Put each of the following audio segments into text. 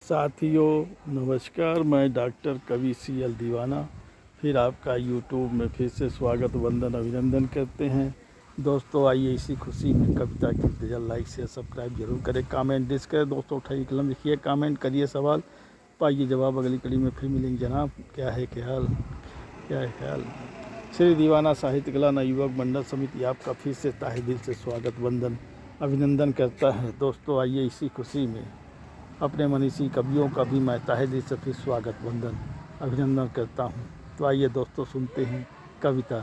साथियों नमस्कार, मैं डॉक्टर कवि CL दीवाना फिर आपका यूट्यूब में फिर से स्वागत वंदन अभिनंदन करते हैं। दोस्तों आइए इसी खुशी में कविता की इंतजार लाइक शेयर सब्सक्राइब जरूर करें, कमेंट डिस करें। दोस्तों उठाइए कलम, लिखिए, कमेंट करिए, सवाल पाइए जवाब। अगली कड़ी में फिर मिलेंगे जनाब। क्या है ख्याल, क्या है ख्याल। श्री दीवाना साहित्य कला नवयुवक मंडल समिति आपका फिर से ताहे दिल से स्वागत वंदन अभिनंदन करता है। दोस्तों आइए इसी खुशी में अपने मनीषी कवियों का भी मैं ताहे दिल से फिर स्वागत वंदन अभिनंदन करता हूँ। तो आइए दोस्तों सुनते हैं कविता।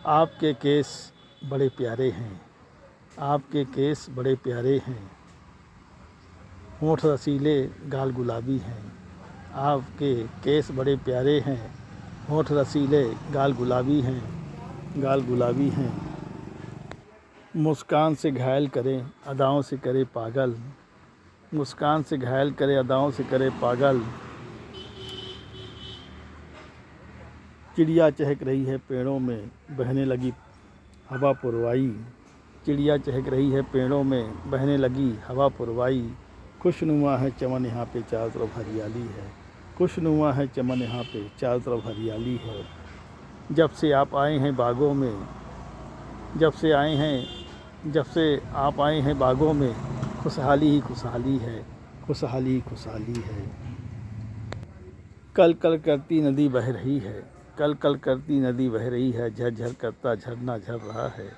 आपके केस बड़े प्यारे हैं, आपके केस बड़े प्यारे हैं, होंठ रसीले गाल गुलाबी हैं। आपके केस बड़े प्यारे हैं, होंठ रसीले गाल गुलाबी हैं, गाल गुलाबी हैं। मुस्कान से घायल करें अदाओं से करे पागल, मुस्कान से घायल करे अदाओं से करे पागल। चिड़िया चहक रही है पेड़ों में बहने लगी हवा पुरवाई, चिड़िया चहक रही है पेड़ों में बहने लगी हवा पुरवाई। खुशनुमा है चमन यहाँ पे चारों तरफ हरियाली है, खुशनुमा है चमन यहाँ पे चारों तरफ हरियाली है। जब से आप आए हैं बागों में, जब से आप आए हैं बागों में, खुशहाली ही खुशहाली है, खुशहाली ही खुशहाली है। कल कल करती नदी बह रही है, कल कल करती नदी बह रही है, झरझर करता झरना झर रहा है।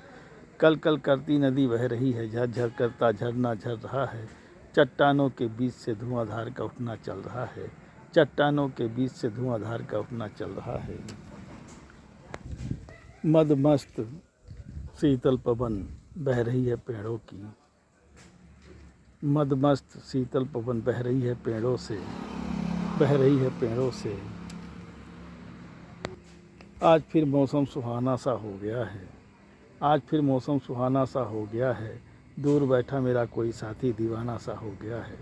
कल कल करती नदी बह रही है, झरझर करता झरना झर रहा है। चट्टानों के बीच से धुआंधार का उठना चल रहा है, चट्टानों के बीच से धुआंधार का उठना चल रहा है। मदमस्त शीतल पवन बह रही है पेड़ों की, मदमस्त शीतल पवन बह रही है पेड़ों से, बह रही है पेड़ों से। आज फिर मौसम सुहाना सा हो गया है, आज फिर मौसम सुहाना सा हो गया है। दूर बैठा मेरा कोई साथी दीवाना सा हो गया है,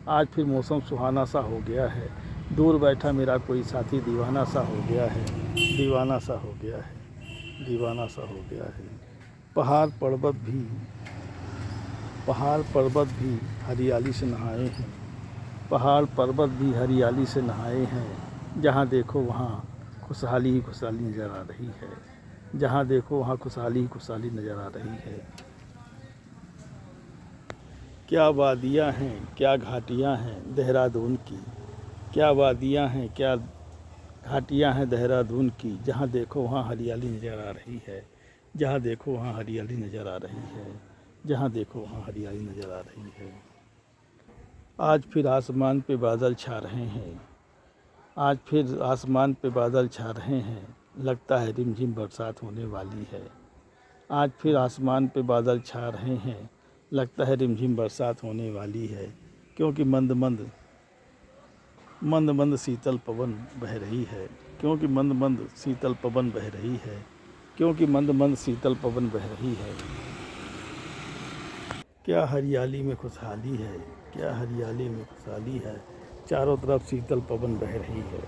आज फिर मौसम सुहाना सा हो गया है। दूर बैठा मेरा कोई साथी दीवाना सा हो गया है, दीवाना सा हो गया है, दीवाना सा हो गया है। पहाड़ पर्वत भी हरियाली से नहाए हैं, पहाड़ पर्वत भी हरियाली से नहाए हैं। जहाँ देखो वहाँ खुशहाली ही खुशहाली नज़र आ रही है, जहाँ देखो वहाँ खुशहाली ही खुशहाली नज़र आ रही है। क्या वादियाँ हैं क्या घाटियाँ हैं देहरादून की, क्या वादियाँ हैं क्या घाटियाँ हैं देहरादून की। जहाँ देखो वहाँ हरियाली नज़र आ रही है, जहाँ देखो वहाँ हरियाली नज़र आ रही है, जहाँ देखो वहाँ हरियाली नज़र आ रही है। आज फिर आसमान पे बादल छा रहे हैं, आज फिर आसमान पे बादल छा रहे हैं। लगता है रिमझिम बरसात होने वाली है, आज फिर आसमान पे बादल छा रहे हैं। लगता है रिमझिम बरसात होने वाली है। क्योंकि मंद मंद शीतल पवन बह रही है, क्योंकि मंद मंद शीतल पवन बह रही है, क्योंकि मंद मंद शीतल पवन बह रही है। क्या हरियाली में खुशहाली है, क्या हरियाली में खुशहाली है। चारों तरफ शीतल पवन बह रही है,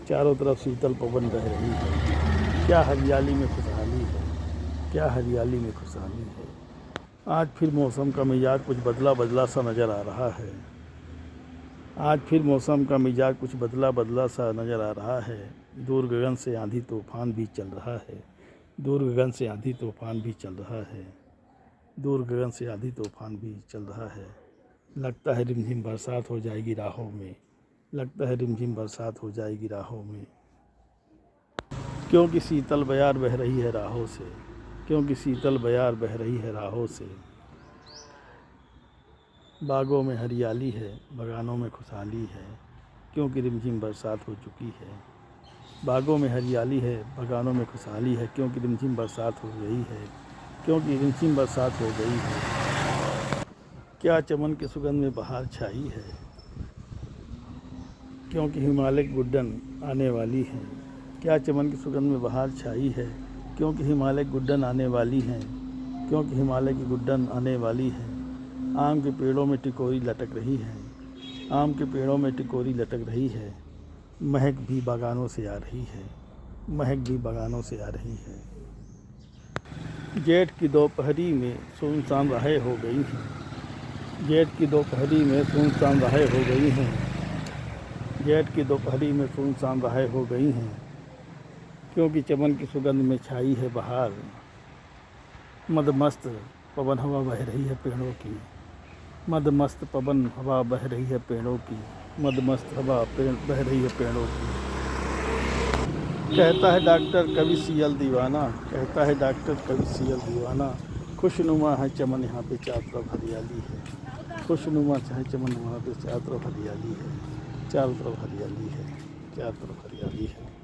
चारों तरफ शीतल पवन बह रही है। क्या हरियाली में खुशहाली है, क्या हरियाली में खुशहाली है। आज फिर मौसम का मिजाज कुछ बदला सा नज़र आ रहा है, आज फिर मौसम का मिजाज कुछ बदला सा नज़र आ रहा है। दूर गगन से आंधी तूफान भी चल रहा है, दूर गगन से आंधी तूफान भी चल रहा है, दूर गगन से आंधी तूफान भी चल रहा है। लगता है रिमझिम बरसात हो जाएगी राहों में, लगता है रिमझिम बरसात हो जाएगी राहों में। क्योंकि शीतल बयार बह रही है राहों से, क्योंकि शीतल बयार बह रही है राहों से। बागों में हरियाली है बगानों में खुशहाली है, क्योंकि रिमझिम बरसात हो चुकी है। बागों में हरियाली है बगानों में खुशहाली है, क्योंकि रिमझिम बरसात हो गई है, क्योंकि रिमझिम बरसात हो गई है। क्या चमन की सुगंध में बहार छाई है, क्योंकि हिमालय की गुड्डन आने वाली है। क्या चमन की सुगंध में बहार छाई है, क्योंकि हिमालय की गुड्डन आने वाली है, क्योंकि हिमालय की गुड्डन आने वाली है। आम के पेड़ों में टिकोरी लटक रही है, आम के पेड़ों में टिकोरी लटक रही है। महक भी बागानों से आ रही है, महक भी बागानों से आ रही है। जेठ की दोपहरी में सुनसान राहें हो गई हैं, जेठ की दोपहरी में सुनसान राहें हो गई हैं, जेठ की दोपहरी में सुनसान राहें हो गई हैं, क्योंकि चमन की सुगंध में छाई है बहार। मदमस्त पवन हवा बह रही है पेड़ों की, मदमस्त पवन हवा बह रही है पेड़ों की, मदमस्त हवा बह रही है पेड़ों की। कहता है डॉक्टर कवि सियल दीवाना, कहता है डॉक्टर कवि सियल दीवाना, खुशनुमा है चमन यहाँ पे चारों तरफ हरियाली है, खुशनुमा है चमन वहाँ पे चारों तरफ हरियाली है, चारों तरफ हरियाली है, चारों तरफ हरियाली है।